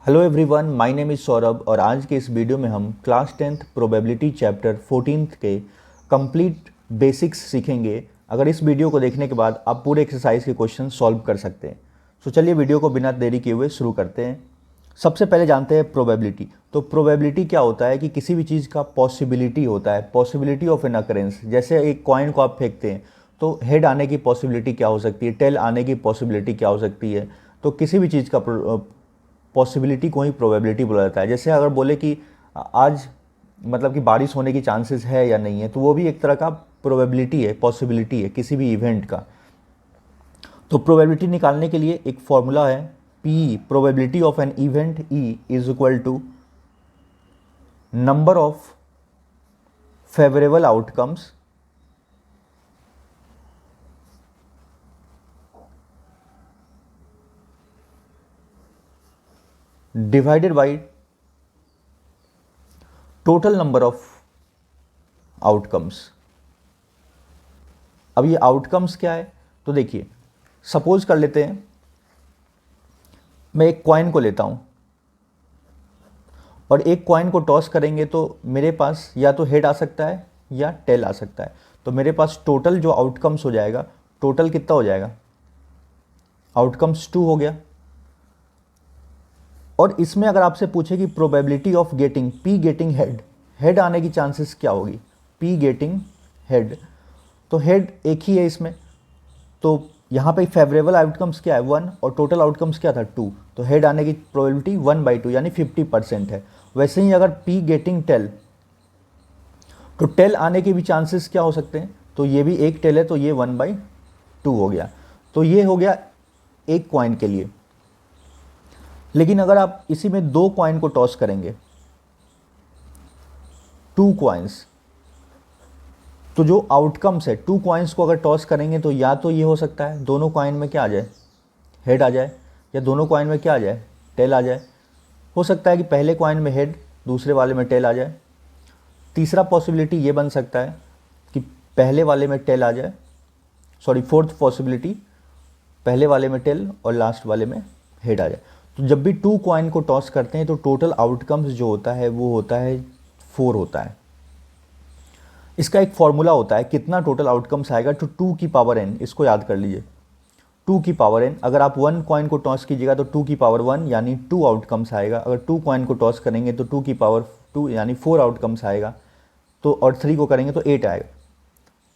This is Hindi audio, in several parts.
Hello everyone, my name is Saurabh और आज के इस वीडियो में हम class 10th probability chapter 14th के कंप्लीट बेसिक्स सीखेंगे। अगर इस वीडियो को देखने के बाद आप पूरे एक्सरसाइज के क्वेश्चन सॉल्व कर सकते हैं। तो चलिए वीडियो को बिना देरी किए हुए शुरू करते हैं। सबसे पहले जानते हैं प्रोबेबिलिटी। तो प्रोबेबिलिटी क्या होता है कि किसी भी चीज़ का पॉसिबिलिटी होता है, पॉसिबिलिटी ऑफ एन अकरेंस। जैसे एक कॉइन को आप फेंकते हैं तो हेड आने की पॉसिबिलिटी क्या हो सकती है, टेल आने की पॉसिबिलिटी क्या हो सकती है। तो किसी भी चीज़ का पॉसिबिलिटी को ही प्रोबेबिलिटी बोला जाता है। जैसे अगर बोले कि आज मतलब कि बारिश होने की चांसेस है या नहीं है, तो वो भी एक तरह का प्रोबेबिलिटी है, पॉसिबिलिटी है किसी भी इवेंट का। तो प्रोबेबिलिटी निकालने के लिए एक फॉर्मूला है P, probability of an event E is equal to number of favourable outcomes divided by total number of outcomes. अब ये आउटकम्स क्या है, तो देखिए सपोज कर लेते हैं मैं एक कॉइन को लेता हूं और एक कॉइन को टॉस करेंगे तो मेरे पास या तो हेड आ सकता है या टेल आ सकता है। तो मेरे पास टोटल जो आउटकम्स हो जाएगा, टोटल कितना हो जाएगा, आउटकम्स 2 हो गया। और इसमें अगर आपसे पूछे कि probability of getting P getting head, head आने की चांसेस क्या होगी, पी गेटिंग हेड, तो हेड एक ही है इसमें। तो यहाँ पे फेवरेबल आउटकम्स क्या है 1 और टोटल आउटकम्स क्या था 2, तो हेड आने की प्रोबेबिलिटी 1/2 यानी 50% है। वैसे ही अगर पी गेटिंग टेल, तो टेल आने के भी चांसेस क्या हो सकते हैं, तो ये भी एक टेल है तो ये 1/2 हो गया। तो ये हो गया एक कॉइन के लिए। लेकिन अगर आप इसी में 2 कॉइन को टॉस करेंगे, 2 कॉइन्स, तो जो आउटकम्स है 2 कॉइन्स को अगर टॉस करेंगे तो या तो ये हो सकता है दोनों कॉइन में क्या आ जाए, हेड आ जाए, या दोनों कॉइन में क्या आ जाए, टेल आ जाए। हो सकता है कि पहले कॉइन में हेड, दूसरे वाले में टेल आ जाए। तीसरा पॉसिबिलिटी ये बन सकता है कि पहले वाले में टेल आ जाए, सॉरी फोर्थ पॉसिबिलिटी पहले वाले में टेल और लास्ट वाले में हेड आ जाए। तो जब भी 2 कॉइन को टॉस करते हैं तो टोटल आउटकम्स जो होता है वो होता है 4 होता है। इसका एक फॉर्मूला होता है कितना टोटल आउटकम्स आएगा, तो 2 की पावर n, इसको याद कर लीजिए 2 की पावर n। अगर आप 1 कॉइन को टॉस कीजिएगा तो 2 की पावर 1 यानी 2 आउटकम्स आएगा। अगर 2 कॉइन को टॉस करेंगे तो 2 की पावर 2 यानी 4 आउटकम्स आएगा। तो और 3 को करेंगे तो 8 आएगा।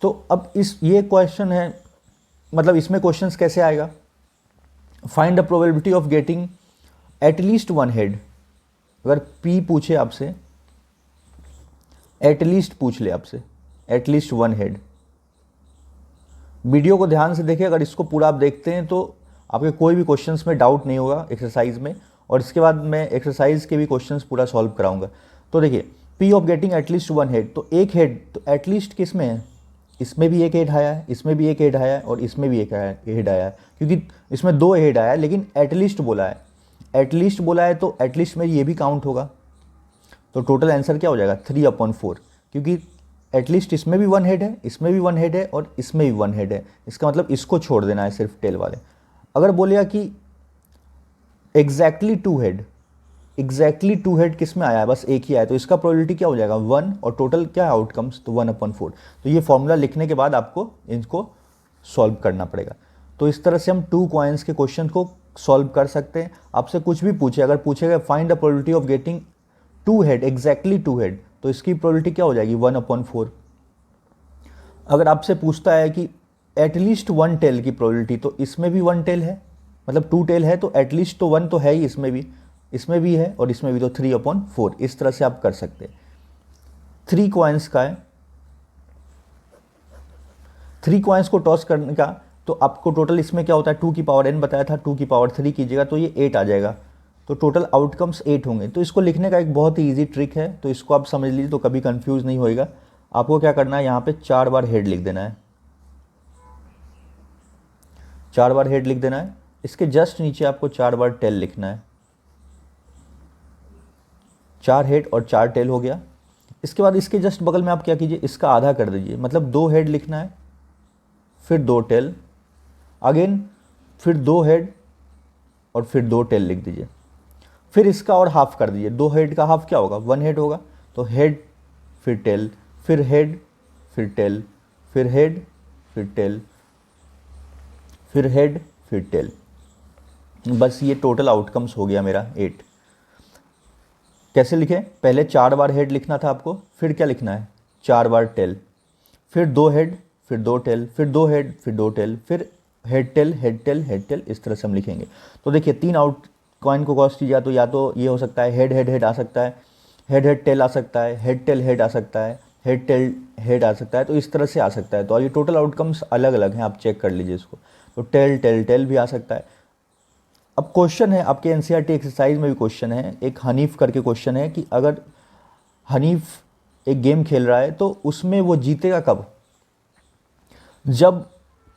तो अब ये क्वेश्चन है, मतलब इसमें क्वेश्चंस कैसे आएगा, find the probability of getting at least 1 head. अगर P पूछे आपसे, एटलीस्ट पूछ ले आपसे, एटलीस्ट 1 हेड। वीडियो को ध्यान से देखिए, अगर इसको पूरा आप देखते हैं तो आपके कोई भी क्वेश्चंस में डाउट नहीं होगा एक्सरसाइज में, और इसके बाद मैं एक्सरसाइज के भी क्वेश्चंस पूरा सॉल्व कराऊंगा। तो देखिए P of getting at least 1 head, तो एक हेड, तो एटलीस्ट किस में है, इसमें भी एक हेड आया है, इसमें भी एक हेड आया है और इसमें भी एक हेड आया है, क्योंकि इसमें 2 हेड आया है लेकिन एटलीस्ट बोला है, एटलीस्ट बोला है तो एटलीस्ट में ये भी काउंट होगा। तो टोटल आंसर क्या हो जाएगा 3/4, क्योंकि एटलीस्ट इसमें भी 1 हेड है, इसमें भी 1 हेड है और इसमें भी 1 हेड है। इसका मतलब इसको छोड़ देना है सिर्फ टेल वाले। अगर बोलेगा कि एग्जैक्टली 2 हेड, एग्जैक्टली 2 हेड किस में आया है, बस एक ही आया है, तो इसका प्रोबेबिलिटी क्या हो जाएगा 1 और टोटल क्या है आउटकम्स, तो 1/4। तो ये फॉर्मूला लिखने के बाद आपको इनको सॉल्व करना पड़ेगा। तो इस तरह से हम 2 कॉइन्स के क्वेश्चन को सॉल्व कर सकते हैं। आपसे कुछ भी पूछे, अगर पूछेगा find the probability of getting 2 head, exactly 2 head, तो इसकी प्रोबेबिलिटी क्या हो जाएगी 1/4। अगर आपसे पूछता है कि एटलीस्ट 1 टेल की प्रोबेबिलिटी, तो इसमें भी 1 टेल है, मतलब 2 टेल है, तो एटलीस्ट तो 1 तो है ही, इसमें भी है और इसमें भी, तो 3/4। इस तरह से आप कर सकते हैं। 3 कॉइन्स का है, 3 कॉइन्स को टॉस करने का, तो आपको टोटल इसमें क्या होता है 2 की पावर n बताया था, 2 की पावर 3 कीजिएगा तो ये 8 आ जाएगा। तो टोटल आउटकम्स 8 होंगे। तो इसको लिखने का एक बहुत ही ईजी ट्रिक है, तो इसको आप समझ लीजिए तो कभी कंफ्यूज नहीं होएगा। आपको क्या करना है, यहाँ पे 4 बार हेड लिख देना है, 4 बार हेड लिख देना है। इसके जस्ट नीचे आपको 4 बार टेल लिखना है। 4 हेड और 4 टेल हो गया। इसके बाद इसके जस्ट बगल में आप क्या कीजिए, इसका आधा कर दीजिए, मतलब 2 हेड लिखना है, फिर 2 टेल, अगेन फिर 2 हेड और फिर 2 टेल लिख दीजिए। फिर इसका और हाफ कर दीजिए, 2 हेड का हाफ क्या होगा, 1 हेड होगा। तो हेड फिर टेल, फिर हेड फिर टेल, फिर हेड फिर टेल, फिर हेड फिर टेल। बस ये टोटल आउटकम्स हो गया मेरा 8। कैसे लिखें, पहले 4 बार हेड लिखना था आपको, फिर क्या लिखना है, 4 बार टेल, फिर 2 हेड, फिर 2 टेल, फिर 2 हेड, फिर 2 टेल, फिर head tail head tail head tail, इस तरह से हम लिखेंगे। तो देखिए 3 आउट कॉइन को क्रॉस कीजिए तो या तो ये हो सकता है हेड हेड हेड आ सकता है, हेड हेड टेल आ सकता है, हेड टेल हेड आ सकता है, हेड टेल हेड आ सकता है, तो इस तरह से आ सकता है। तो ये टोटल आउटकम्स अलग अलग हैं, आप चेक कर लीजिए इसको। तो टेल टेल टेल भी आ सकता है। अब क्वेश्चन है आपके एनसीईआरटी एक्सरसाइज में भी क्वेश्चन है, एक हनीफ करके क्वेश्चन है कि अगर हनीफ एक गेम खेल रहा है तो उसमें वो जीतेगा कब, जब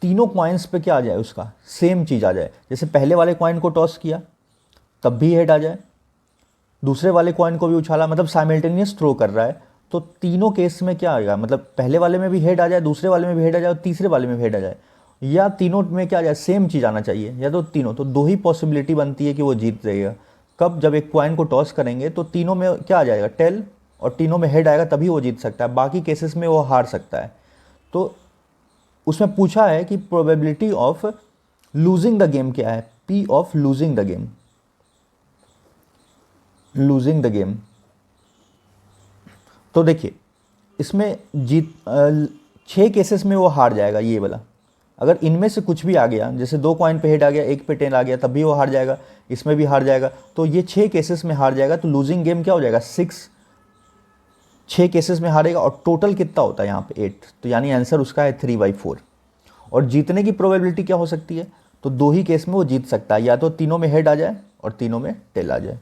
तीनों कॉइन्स पे क्या आ जाए, उसका सेम चीज़ आ जाए। जैसे पहले वाले कॉइन को टॉस किया तब भी हेड आ जाए, दूसरे वाले कॉइन को भी उछाला, मतलब साइमल्टेनियस थ्रो कर रहा है, तो तीनों केस में क्या आएगा, मतलब पहले वाले में भी हेड आ जाए, दूसरे वाले में भी हेड आ जाए और तीसरे वाले में भी हेड आ जाए, या तीनों में क्या आ जाए, सेम चीज़ आना चाहिए, या तो तीनों। तो 2 ही पॉसिबिलिटी बनती है कि वो जीत जाएगा। कब, जब एक कॉइन को टॉस करेंगे तो तीनों में क्या आ जाएगा, टेल, और तीनों में हेड आएगा तभी वो जीत सकता है, बाकी केसेस में वो हार सकता है। तो उसमें पूछा है कि probability of losing the game क्या है, P of losing the game, losing the game. तो देखिए इसमें जीत 6 केसेस में वो हार जाएगा ये वाला। अगर इनमें से कुछ भी आ गया, जैसे 2 कॉइन पे हेड आ गया, एक पे टेल आ गया, तब भी वो हार जाएगा, इसमें भी हार जाएगा, तो ये 6 केसेस में हार जाएगा। तो लूजिंग गेम क्या हो जाएगा, 6 केसेस में हारेगा। और टोटल कितना होता है यहाँ पे 8, तो यानी आंसर उसका है 3/4। और जीतने की प्रोबेबिलिटी क्या हो सकती है, तो 2 ही केस में वो जीत सकता है, या तो तीनों में हेड आ जाए और तीनों में टेल आ जाए।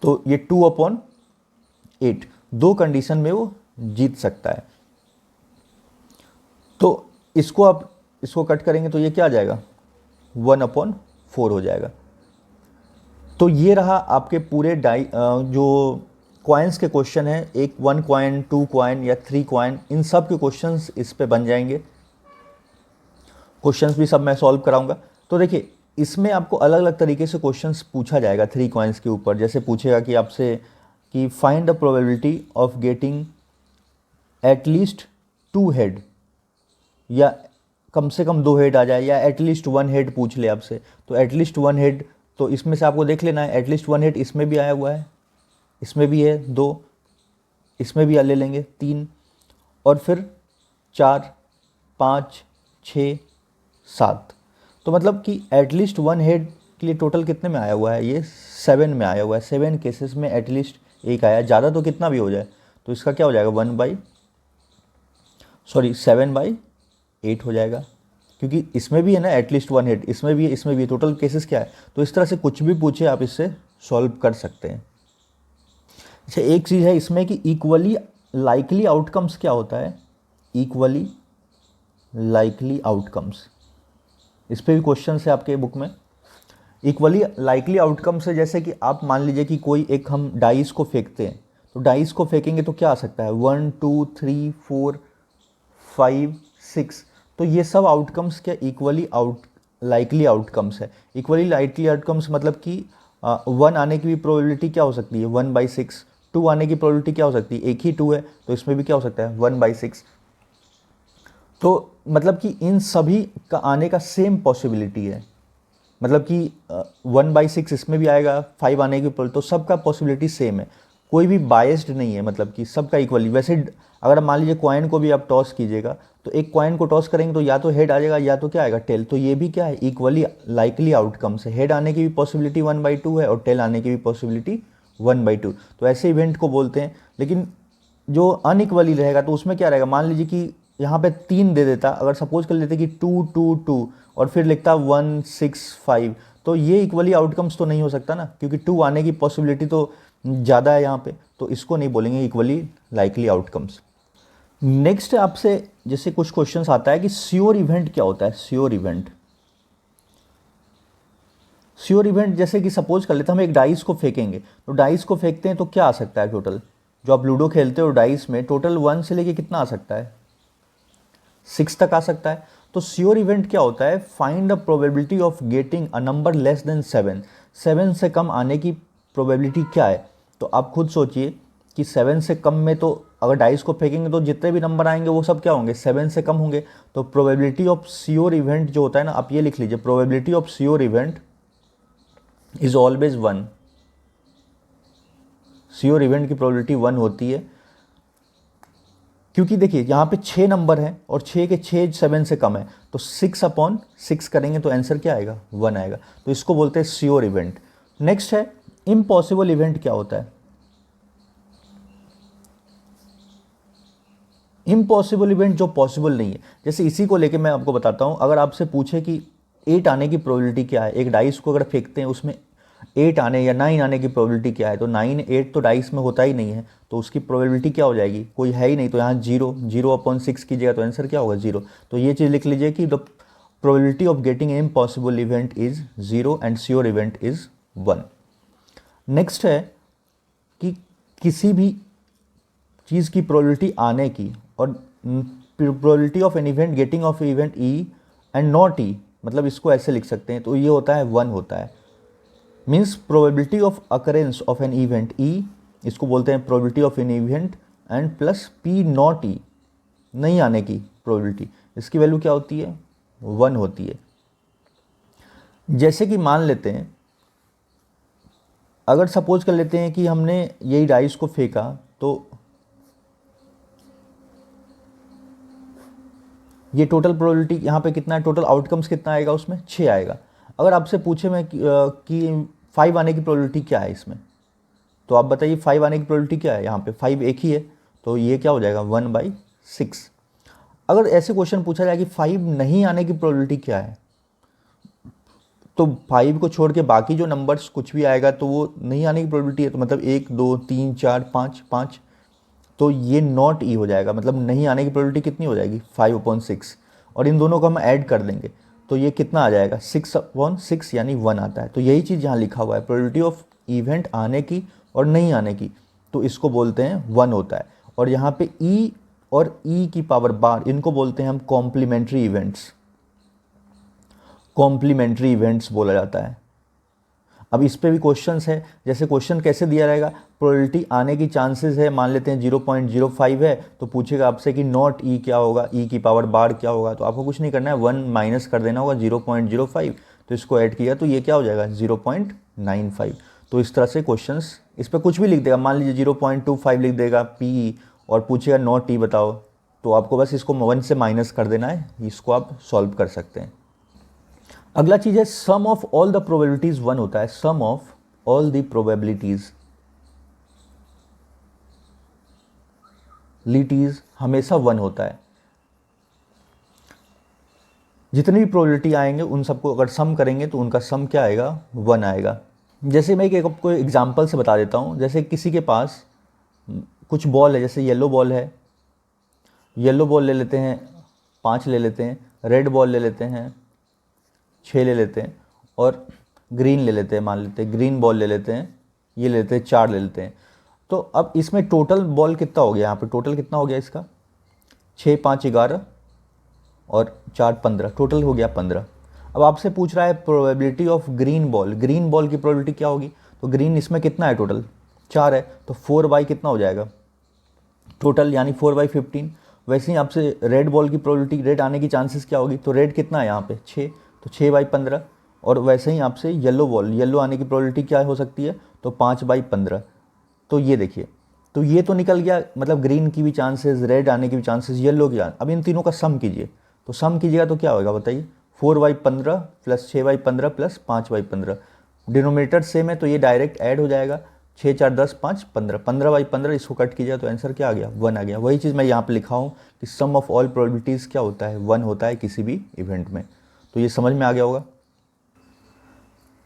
तो ये 2/8 2 कंडीशन में वो जीत सकता है। तो इसको आप इसको कट करेंगे तो ये क्या आ जाएगा, 1/4 हो जाएगा। तो ये रहा आपके पूरे जो कॉइन्स के क्वेश्चन हैं, एक 1 कॉइन, 2 कॉइन या 3 कॉइन, इन सब के क्वेश्चंस इस पे बन जाएंगे। क्वेश्चंस भी सब मैं सॉल्व कराऊंगा। तो देखिए इसमें आपको अलग अलग तरीके से क्वेश्चंस पूछा जाएगा 3 कॉइन्स के ऊपर। जैसे पूछेगा कि आपसे कि find the probability of getting at least 2 head, या कम से कम 2 हेड आ जाए, या एटलीस्ट 1 हेड पूछ ले आपसे। तो एटलीस्ट 1 हेड, तो इसमें से आपको देख लेना है, एटलीस्ट 1 हेड इसमें भी आया हुआ है, इसमें भी है 2, इसमें भी ले लेंगे 3, और फिर 4, 5, 6, 7। तो मतलब कि एटलीस्ट 1 हेड के लिए टोटल कितने में आया हुआ है, ये 7 में आया हुआ है। 7 केसेस में एटलीस्ट एक आया, ज़्यादा तो कितना भी हो जाए, तो इसका क्या हो जाएगा 7/8 हो जाएगा, क्योंकि इसमें भी है ना एटलीस्ट 1 हेड, इसमें भी है, इसमें भी है, टोटल केसेस क्या है। तो इस तरह से कुछ भी पूछे आप इससे सॉल्व कर सकते हैं। अच्छा एक चीज़ है इसमें कि इक्वली लाइकली आउटकम्स क्या होता है, इक्वली लाइकली आउटकम्स, इस पे भी क्वेश्चन है आपके बुक में। इक्वली लाइकली आउटकम्स है, जैसे कि आप मान लीजिए कि कोई एक हम डाइस को फेंकते हैं, तो डाइस को फेंकेंगे तो क्या आ सकता है, 1 2 3 4 5 6, तो ये सब आउटकम्स क्या इक्वली लाइकली आउटकम्स है। इक्वली लाइकली आउटकम्स मतलब कि 1 आने की भी प्रोबेबिलिटी क्या हो सकती है 1/6, 2 आने की प्रोबेबिलिटी क्या हो सकती है, एक ही 2 है, तो इसमें भी क्या हो सकता है 1/6। तो मतलब कि इन सभी का आने का सेम पॉसिबिलिटी है, मतलब कि 1/6 इसमें भी आएगा, 5 आने की तो सबका पॉसिबिलिटी सेम है, कोई भी बायस्ड नहीं है, मतलब कि सबका इक्वली। वैसे अगर मान लीजिए कॉइन को भी आप टॉस कीजिएगा, तो एक कॉइन को टॉस करेंगे तो या तो हेड आ जाएगा या तो क्या आएगा टेल, तो ये भी क्या है इक्वली लाइकली आउटकम्स है। हेड आने की भी पॉसिबिलिटी 1/2 है और टेल आने की भी पॉसिबिलिटी 1/2, तो ऐसे इवेंट को बोलते हैं। लेकिन जो अनइक्वली रहेगा तो उसमें क्या रहेगा, मान लीजिए कि यहाँ पे 3 दे देता, अगर सपोज कर लेते कि 2 2 2 और फिर लिखता 1 6 5, तो ये इक्वली आउटकम्स तो नहीं हो सकता ना, क्योंकि 2 आने की पॉसिबिलिटी तो ज़्यादा है यहाँ पे, तो इसको नहीं बोलेंगे इक्वली लाइकली आउटकम्स। नेक्स्ट आपसे जैसे कुछ क्वेश्चंस आता है कि श्योर इवेंट क्या होता है, श्योर इवेंट। श्योर इवेंट जैसे कि सपोज कर लेते हैं हम एक डाइस को फेंकेंगे, तो डाइस को फेंकते हैं तो क्या आ सकता है टोटल, जो आप लूडो खेलते हो डाइस में टोटल 1 से लेके कितना आ सकता है 6 तक आ सकता है। तो श्योर इवेंट क्या होता है, find the probability of getting a number less than 7, 7 से कम आने की प्रोबेबिलिटी क्या है। तो आप खुद सोचिए कि 7 से कम में तो अगर डाइस को फेंकेंगे तो जितने भी नंबर आएंगे वो सब क्या होंगे, 7 से कम होंगे। तो प्रोबेबिलिटी ऑफ श्योर इवेंट जो होता है ना, आप ये लिख लीजिए, probability of sure event is always 1। Sure event की प्रोबेबिलिटी 1 होती है, क्योंकि देखिए यहाँ पे 6 नंबर हैं और 6 के 6 7 से कम है, तो 6/6 करेंगे तो आंसर क्या आएगा, 1 आएगा। तो इसको बोलते हैं श्योर इवेंट। नेक्स्ट है इम्पॉसिबल इवेंट। क्या होता है इम्पॉसिबल इवेंट? जो पॉसिबल नहीं है। जैसे इसी को लेके मैं आपको बताता हूँ, अगर आपसे पूछे कि 8 आने की प्रोबेबिलिटी क्या है, एक डाइस को अगर फेंकते हैं उसमें 8 आने या 9 आने की प्रोबेबिलिटी क्या है, तो 9 8 तो डाइस में होता ही नहीं है, तो उसकी प्रोबेबिलिटी क्या हो जाएगी, कोई है ही नहीं, तो यहाँ 0/6 कीजिएगा तो आंसर क्या होगा, 0। तो ये चीज़ लिख लीजिए कि the probability of getting an impossible event is 0 and sure event is 1। Next है कि किसी भी चीज़ की प्रोबेबिलिटी आने की और probability of an event getting of event E and not E, मतलब इसको ऐसे लिख सकते हैं, तो ये होता है 1 होता है। Means probability of occurrence of an event E, इसको बोलते हैं probability of an event, and plus P not E, नहीं आने की प्रोबेबिलिटी, इसकी वैल्यू क्या होती है, 1 होती है। जैसे कि मान लेते हैं, अगर सपोज कर लेते हैं कि हमने यही डाइस को फेंका, तो ये टोटल प्रोबेबिलिटी यहाँ पे कितना है, टोटल आउटकम्स कितना आएगा, उसमें 6 आएगा। अगर आपसे पूछे मैं कि 5 आने की प्रोबेबिलिटी क्या है इसमें, तो आप बताइए 5 आने की प्रोबेबिलिटी क्या है, यहाँ पे 5 एक ही है, तो ये क्या हो जाएगा, 1/6। अगर ऐसे क्वेश्चन पूछा जाए कि 5 नहीं आने की प्रोबेबिलिटी क्या है, तो 5 को छोड़ के बाकी जो नंबर्स कुछ भी आएगा तो वो नहीं आने की प्रोबेबिलिटी है, तो मतलब 1 2 3 4 5, तो ये नॉट ई हो जाएगा, मतलब नहीं आने की प्रोबेबिलिटी कितनी हो जाएगी, 5/6। और इन दोनों को हम ऐड कर देंगे तो ये कितना आ जाएगा, 6/6 यानी 1 आता है। तो यही चीज़ यहाँ लिखा हुआ है, प्रोबेबिलिटी ऑफ इवेंट आने की और नहीं आने की, तो इसको बोलते हैं 1 होता है। और यहाँ पे ई और ई की पावर बार, इनको बोलते हैं हम कॉम्प्लीमेंट्री इवेंट्स, कॉम्प्लीमेंट्री इवेंट्स बोला जाता है। अब इस पे भी क्वेश्चंस है, जैसे क्वेश्चन कैसे दिया रहेगा, प्रोबेबिलिटी आने की चांसेस है, मान लेते हैं 0.05 है, तो पूछेगा आपसे कि नॉट ई क्या होगा, ई की पावर बार क्या होगा, तो आपको कुछ नहीं करना है, 1 माइनस कर देना होगा 0.05, तो इसको ऐड किया तो ये क्या हो जाएगा, 0.95। तो इस तरह से क्वेश्चंस, इस पर कुछ भी लिख देगा, मान लीजिए 0.25 लिख देगा पी और पूछेगा नॉट ई बताओ, तो आपको बस इसको 1 से माइनस कर देना है, इसको आप सॉल्व कर सकते हैं। अगला चीज़ है सम ऑफ ऑल द प्रोबेबिलिटीज 1 होता है, सम ऑफ ऑल द प्रोबेबिलिटीज लिटीज हमेशा 1 होता है। जितनी भी प्रोबेबिलिटी आएंगे उन सबको अगर सम करेंगे तो उनका सम क्या आएगा, 1 आएगा। जैसे मैं एक आपको एग्जांपल से बता देता हूँ, जैसे किसी के पास कुछ बॉल है, जैसे येलो बॉल है, येलो बॉल ले लेते हैं 5 ले लेते हैं, रेड बॉल ले लेते हैं 6 ले लेते हैं, और ग्रीन ले लेते हैं, मान लेते हैं ग्रीन बॉल ले लेते हैं, ये ले लेते हैं 4 ले लेते हैं। तो अब इसमें टोटल बॉल कितना हो गया, यहाँ पे टोटल कितना हो गया इसका, 6 5 11 और 4 15, टोटल हो गया 15। अब आपसे पूछ रहा है probability of green ball, green ball की प्रोबेबिलिटी क्या होगी, तो ग्रीन इसमें कितना है, टोटल 4 है, तो 4 कितना हो जाएगा टोटल, यानी 4/15। वैसे ही आपसे रेड बॉल की प्रोबेबिलिटी, रेड आने की चांसेस क्या होगी, तो रेड कितना है यहाँ पे 6, तो 6/15। और वैसे ही आपसे येलो बॉल, येलो आने की प्रोबेबिलिटी क्या हो सकती है, तो 5/15। तो ये देखिए, तो ये तो निकल गया, मतलब ग्रीन की भी चांसेस, रेड आने की भी चांसेस, येलो की। अब इन तीनों का सम कीजिए, तो सम कीजिएगा तो क्या होगा बताइए, 4/15 प्लस 6/15 प्लस 5/15। डिनोमिनेटर सेम है तो ये डायरेक्ट ऐड हो जाएगा, 6 4 10 5 15, 15/15 इसको कट कीजिएगा तो आंसर क्या आ गया, 1 आ गया। वही चीज़ मैं यहाँ पे लिखा हूँ कि सम ऑफ ऑल प्रोबेबिलिटीज़ क्या होता है, 1 होता है किसी भी इवेंट में। तो ये समझ में आ गया होगा।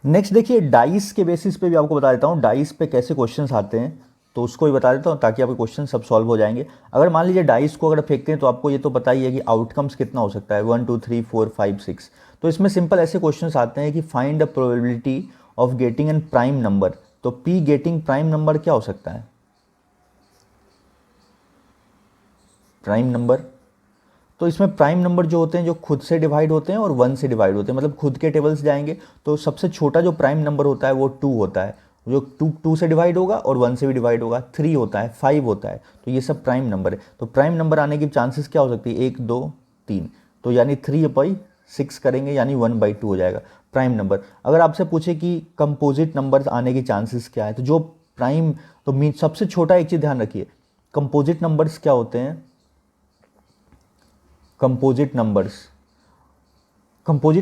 नेक्स्ट देखिए, डाइस के बेसिस पे भी आपको बता देता हूँ, डाइस पे कैसे क्वेश्चंस आते हैं, तो उसको भी बता देता हूँ ताकि आपके क्वेश्चन सब सॉल्व हो जाएंगे। अगर मान लीजिए डाइस को अगर फेंकते हैं तो आपको ये तो पता ही है कि आउटकम्स कितना हो सकता है, 1 2 3 4 5 6। तो इसमें सिंपल ऐसे क्वेश्चंस आते हैं कि find the probability of getting an prime number. तो पी गेटिंग प्राइम नंबर क्या हो सकता है, प्राइम नंबर। तो इसमें प्राइम नंबर जो होते हैं जो खुद से डिवाइड होते हैं और 1 से डिवाइड होते हैं, मतलब खुद के टेबल्स जाएंगे तो सबसे छोटा जो प्राइम नंबर होता है वो 2 होता है, जो 2 से डिवाइड होगा और 1 से भी डिवाइड होगा, 3 होता है, 5 होता है। तो ये सब प्राइम नंबर है। तो प्राइम नंबर आने की चांसेस क्या हो सकती है, 1 2 3, तो यानी 3/6 करेंगे यानी 1/2 हो जाएगा प्राइम नंबर। अगर आपसे पूछे कि कंपोजिट नंबर आने की चांसेस क्या है, तो जो प्राइम, तो मीन सबसे छोटा, एक चीज़ ध्यान रखिए, कंपोजिट नंबर्स क्या होते हैं, कंपोजिट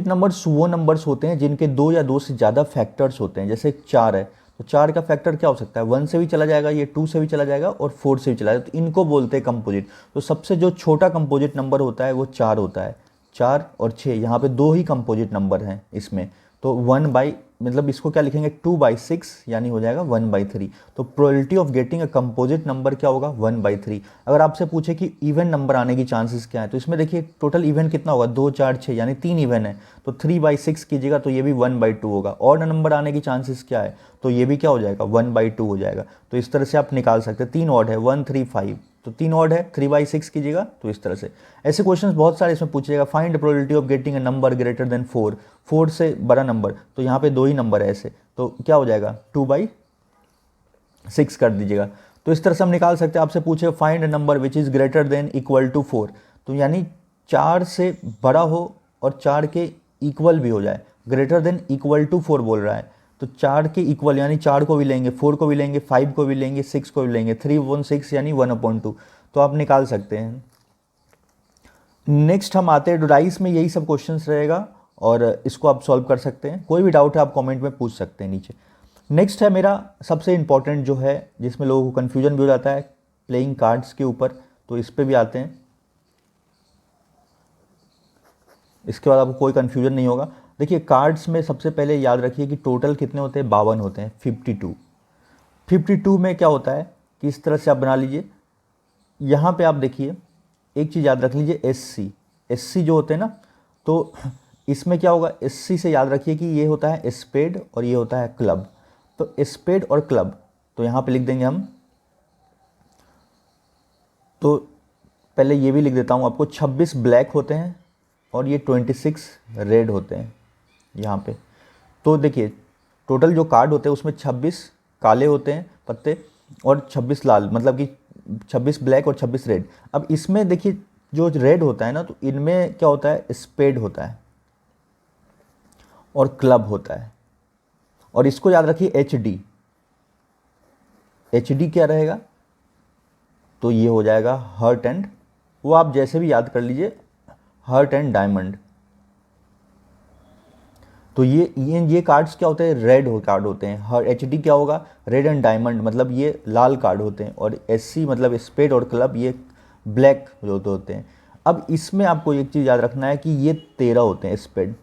नंबर्स वो नंबर्स होते हैं जिनके 2 या 2 से ज़्यादा फैक्टर्स होते हैं। जैसे 4 है तो 4 का फैक्टर क्या हो सकता है, 1 से भी चला जाएगा, ये 2 से भी चला जाएगा और 4 से भी चला जाएगा, तो इनको बोलते हैं कंपोजिट। तो सबसे जो छोटा कंपोजिट नंबर होता है वो 4 होता है, 4 और 6, यहाँ पे 2 ही कंपोजिट नंबर हैं इसमें। तो 1 मतलब इसको क्या लिखेंगे, 2/6 यानी हो जाएगा 1/3। तो probability of getting a composite number क्या होगा, 1/3। अगर आपसे पूछे कि इवन नंबर आने की चांसेस क्या है, तो इसमें देखिए टोटल इवन कितना होगा, 2 4 6 यानी 3 इवन है, तो 3/6 कीजिएगा तो ये भी 1/2 होगा। ऑड नंबर आने की चांसेस क्या है, तो ये भी क्या हो जाएगा, 1/2 हो जाएगा। तो इस तरह से आप निकाल सकते हैं। 3 ऑड है, 1 3 5, तो 3 ऑड है, 3/6 कीजिएगा, तो इस तरह से। ऐसे क्वेश्चंस बहुत सारे इसमें पूछिएगा। Find probability of getting a number greater than 4, 4 से बड़ा नंबर, तो यहाँ पे 2 ही नंबर है ऐसे, तो क्या हो जाएगा, 2/6 कर दीजिएगा। तो इस तरह से हम निकाल सकते हैं। आपसे पूछे find a number which is greater than equal to 4, तो यानी 4 से बड़ा हो और 4 के इक्वल भी हो जाए। ग्रेटर देन इक्वल टू 4 बोल रहा है, तो 4 के इक्वल यानी 4 को भी लेंगे, 4 को भी लेंगे, 5 को भी लेंगे, 6 को भी लेंगे, 3/6 यानी 1/2, तो आप निकाल सकते हैं। नेक्स्ट हम आते हैं डाइस में, यही सब क्वेश्चंस रहेगा और इसको आप सॉल्व कर सकते हैं। कोई भी डाउट है आप कमेंट में पूछ सकते हैं नीचे। नेक्स्ट है मेरा सबसे इंपॉर्टेंट जो है, जिसमें लोगों को कन्फ्यूजन भी हो जाता है, प्लेइंग कार्ड्स के ऊपर, तो इस पर भी आते हैं। इसके बाद आपको कोई कन्फ्यूजन नहीं होगा। देखिए कार्ड्स में सबसे पहले याद रखिए कि टोटल कितने होते हैं, 52 होते हैं, 52 में क्या होता है कि इस तरह से आप बना लीजिए। यहाँ पे आप देखिए एक चीज़ याद रख लीजिए, एस सी जो होते हैं ना, तो इसमें क्या होगा, एस सी से याद रखिए कि ये होता है स्पेड और ये होता है क्लब। तो स्पेड और क्लब, तो यहाँ पे लिख देंगे हम। तो पहले ये भी लिख देता हूँ आपको, 26 ब्लैक होते हैं और ये 26 रेड होते हैं यहाँ पे। तो देखिए टोटल जो कार्ड होते हैं उसमें 26 काले होते हैं पत्ते और 26 लाल, मतलब कि 26 ब्लैक और 26 रेड। अब इसमें देखिए जो रेड होता है ना, तो इनमें क्या होता है, स्पेड होता है और क्लब होता है। और इसको याद रखिए एच डी क्या रहेगा, तो ये हो जाएगा हर्ट एंड, वो आप जैसे भी याद कर लीजिए, हर्ट एंड डायमंड। तो ये कार्ड्स क्या होते हैं, रेड कार्ड होते हैं। हर एच डी क्या होगा, रेड एंड डायमंड, मतलब ये लाल कार्ड होते हैं। और एस सी मतलब स्पेड और क्लब, ये ब्लैक जो होते हैं। अब इसमें आपको एक चीज़ याद रखना है कि ये 13 होते हैं स्पेड,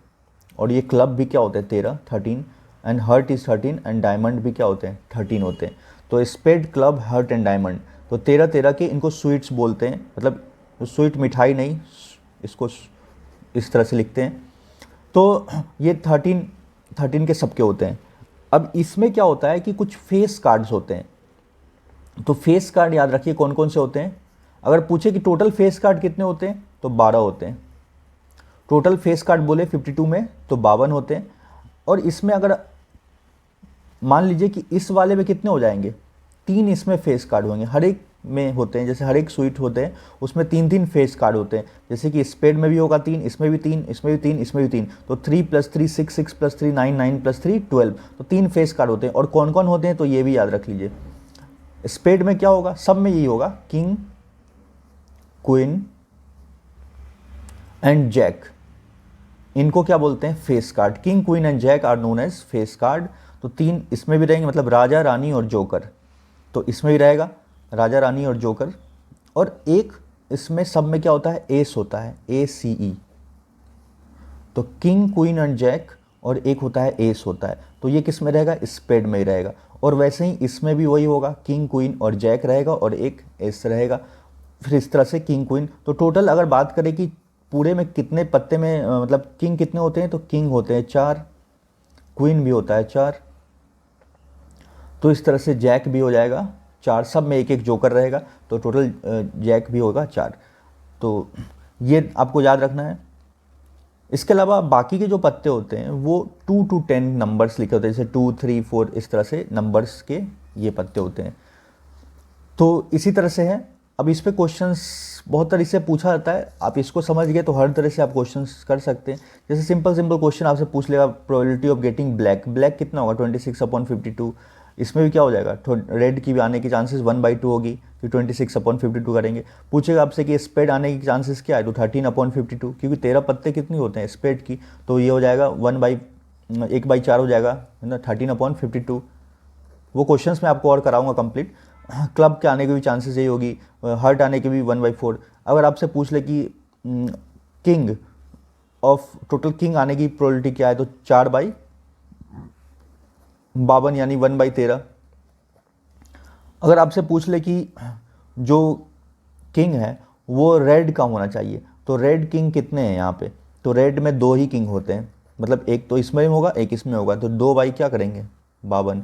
और ये क्लब भी क्या होते हैं 13 and heart is 13 and diamond भी क्या होते हैं 13 होते हैं। तो spade, club, heart and diamond, तो 13 के इनको स्वीट्स बोलते हैं, मतलब स्वीट मिठाई नहीं, इसको इस तरह से लिखते हैं। तो ये 13 के सबके होते हैं। अब इसमें क्या होता है कि कुछ फेस कार्ड्स होते हैं। तो फेस कार्ड याद रखिए कौन कौन से होते हैं। अगर पूछे कि टोटल फेस कार्ड कितने होते हैं, तो 12 होते हैं। टोटल फेस कार्ड बोले 52 में तो 52 होते हैं। और इसमें अगर मान लीजिए कि इस वाले में कितने हो जाएंगे, 3 इसमें फेस कार्ड होंगे, हर एक में होते हैं। जैसे हर एक स्वीट होते हैं उसमें 3 फेस कार्ड होते हैं। जैसे कि स्पेड में भी होगा 3, इसमें भी 3, इसमें भी 3, इसमें भी 3, तो 3 + 3 6, 6 + 3 9, 9 + 3 12, तो 3 फेस कार्ड होते हैं। और कौन कौन होते हैं, तो ये भी याद रख लीजिए। स्पेड में क्या होगा, सब में यही होगा, किंग, क्वीन एंड जैक, इनको क्या बोलते हैं, face card. King, queen and jack are known as face card. तो 3 इसमें भी रहेंगे, मतलब राजा, रानी और जोकर, तो इसमें भी रहेगा राजा, रानी और जोकर। और एक इसमें सब में क्या होता है, एस होता है, ACE। तो किंग, क्वीन एंड जैक, और एक होता है एस होता है। तो ये किस में रहेगा, स्पेड में ही रहेगा। और वैसे ही इसमें भी वही होगा, किंग, क्वीन और जैक रहेगा और एक एस रहेगा। फिर इस तरह से किंग, क्वीन। तो टोटल अगर बात करें कि पूरे में कितने पत्ते में मतलब किंग कितने होते हैं, तो किंग होते हैं 4, क्वीन भी होता है 4, तो इस तरह से जैक भी हो जाएगा 4, सब में एक एक जोकर रहेगा, तो टोटल जैक भी होगा 4। तो ये आपको याद रखना है। इसके अलावा बाकी के जो पत्ते होते हैं वो 2 to 10 नंबर्स लिखे होते हैं, जैसे 2, 3, 4 इस तरह से नंबर्स के ये पत्ते होते हैं। तो इसी तरह से है। अब इस पे क्वेश्चंस बहुत तरह से पूछा जाता है, आप इसको समझ गए तो हर तरह से आप क्वेश्चंस कर सकते हैं। जैसे सिंपल क्वेश्चन आपसे पूछ लेगा, probability of getting black, black कितना होगा 26/52। इसमें भी क्या हो जाएगा, रेड की भी आने की चांसेस 1/2 होगी, कि 26/52 करेंगे। पूछेगा आपसे कि स्पेड आने की चांसेस क्या है, तो 13/52, क्योंकि 13 पत्ते कितनी होते हैं स्पेड की, तो ये हो जाएगा 1/4 हो जाएगा, है ना, 13/52। वो क्वेश्चंस मैं आपको और कराऊंगा कंप्लीट। क्लब के आने के भी चांसेस यही होगी, हर्ट आने के भी 1/4। अगर आपसे पूछ ले कि किंग ऑफ टोटल किंग आने की प्रोबेबिलिटी क्या है, तो 4/52 यानी 1/13। अगर आपसे पूछ ले कि जो किंग है वो रेड का होना चाहिए, तो रेड किंग कितने हैं यहाँ पे, तो रेड में 2 ही किंग होते हैं, मतलब एक तो इसमें होगा एक इसमें होगा, तो 2 बाई क्या करेंगे 52।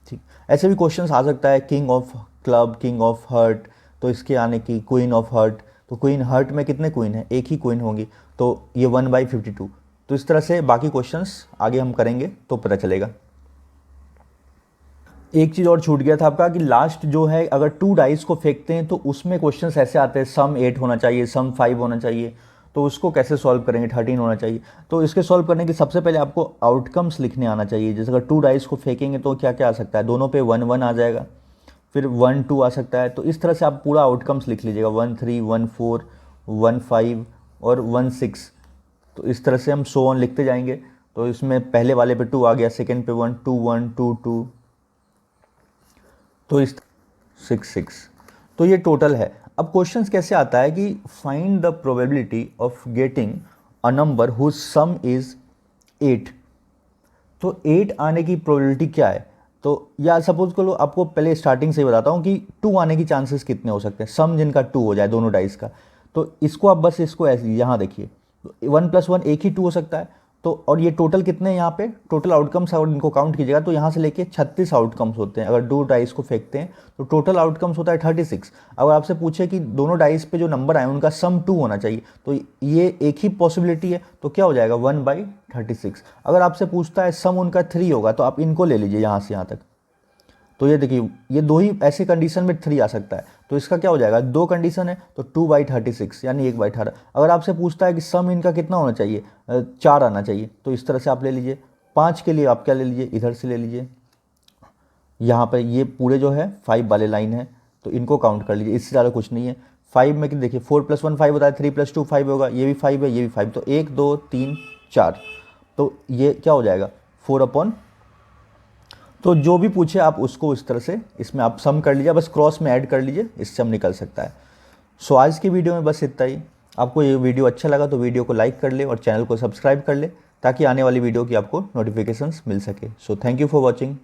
ठीक, ऐसे भी क्वेश्चन आ सकता है, king of club, king of heart, तो इसके आने की क्वीन ऑफ हर्ट, तो क्वीन हर्ट में कितने क्वीन हैं, एक ही क्वीन होंगी, तो ये 1/52। तो इस तरह से बाकी क्वेश्चंस आगे हम करेंगे तो पता चलेगा। एक चीज़ और छूट गया था आपका कि लास्ट जो है, अगर 2 डाइस को फेंकते हैं तो उसमें क्वेश्चंस ऐसे आते हैं, सम 8 होना चाहिए, सम 5 होना चाहिए, तो उसको कैसे सॉल्व करेंगे, 13 होना चाहिए। तो इसके सॉल्व करने के सबसे पहले आपको आउटकम्स लिखने आना चाहिए। जैसे अगर 2 डाइस को फेंकेंगे तो क्या क्या आ सकता है, दोनों पे 1 1 आ जाएगा, फिर 1 2 आ सकता है, तो इस तरह से आप पूरा आउटकम्स लिख लीजिएगा, 1 3 1 4 1 5 और 1 6। तो इस तरह से हम सो ऑन लिखते जाएंगे। तो इसमें पहले वाले पे 2 आ गया, सेकेंड पे 1 2 1 2 2, तो इस 6 6। तो ये टोटल है। अब क्वेश्चन कैसे आता है कि find the probability of getting a number whose sum is 8। तो 8 आने की प्रोबेबिलिटी क्या है, तो या सपोज करो आपको पहले स्टार्टिंग से ही बताता हूँ कि 2 आने की चांसेस कितने हो सकते हैं, सम जिनका 2 हो जाए दोनों डाइस का। तो इसको आप बस इसको ऐसे यहाँ देखिए, 1 + 1 एक ही 2 हो सकता है। तो और ये टोटल कितने हैं यहाँ पे, टोटल आउटकम्स अगर इनको काउंट कीजिएगा तो यहाँ से लेके 36 आउटकम्स होते हैं। अगर 2 डाइस को फेंकते हैं तो टोटल आउटकम्स होता है 36। अगर आपसे पूछे कि दोनों डाइस पे जो नंबर आए उनका सम 2 होना चाहिए, तो ये एक ही पॉसिबिलिटी है, तो क्या हो जाएगा 1/36। अगर आपसे पूछता है सम उनका 3 होगा, तो आप इनको ले लीजिए यहाँ से यहाँ तक। तो ये देखिए, ये 2 ही ऐसे कंडीशन में 3 आ सकता है, तो इसका क्या हो जाएगा, 2 कंडीशन है तो 2/36 यानी 1/18। अगर आपसे पूछता है कि सम इनका कितना होना चाहिए, 4 आना चाहिए, तो इस तरह से आप ले लीजिए। 5 के लिए आप क्या ले लीजिए, इधर से ले लीजिए, यहाँ पर ये पूरे जो है 5 वाले लाइन है, तो इनको काउंट कर लीजिए, इससे ज़्यादा कुछ नहीं है। 5 में कि देखिए 4 + 1 5 होता है, 3 + 2 5 होगा, ये भी 5 है, ये भी 5, तो 1 2 3 4, तो ये क्या हो जाएगा 4/। तो जो भी पूछे आप उसको इस तरह से इसमें आप सम कर लीजिए, बस क्रॉस में ऐड कर लीजिए, इससे हम निकल सकता है। सो आज की वीडियो में बस इतना ही। आपको ये वीडियो अच्छा लगा तो वीडियो को लाइक कर ले और चैनल को सब्सक्राइब कर ले, ताकि आने वाली वीडियो की आपको नोटिफिकेशंस मिल सके। So thank you for watching.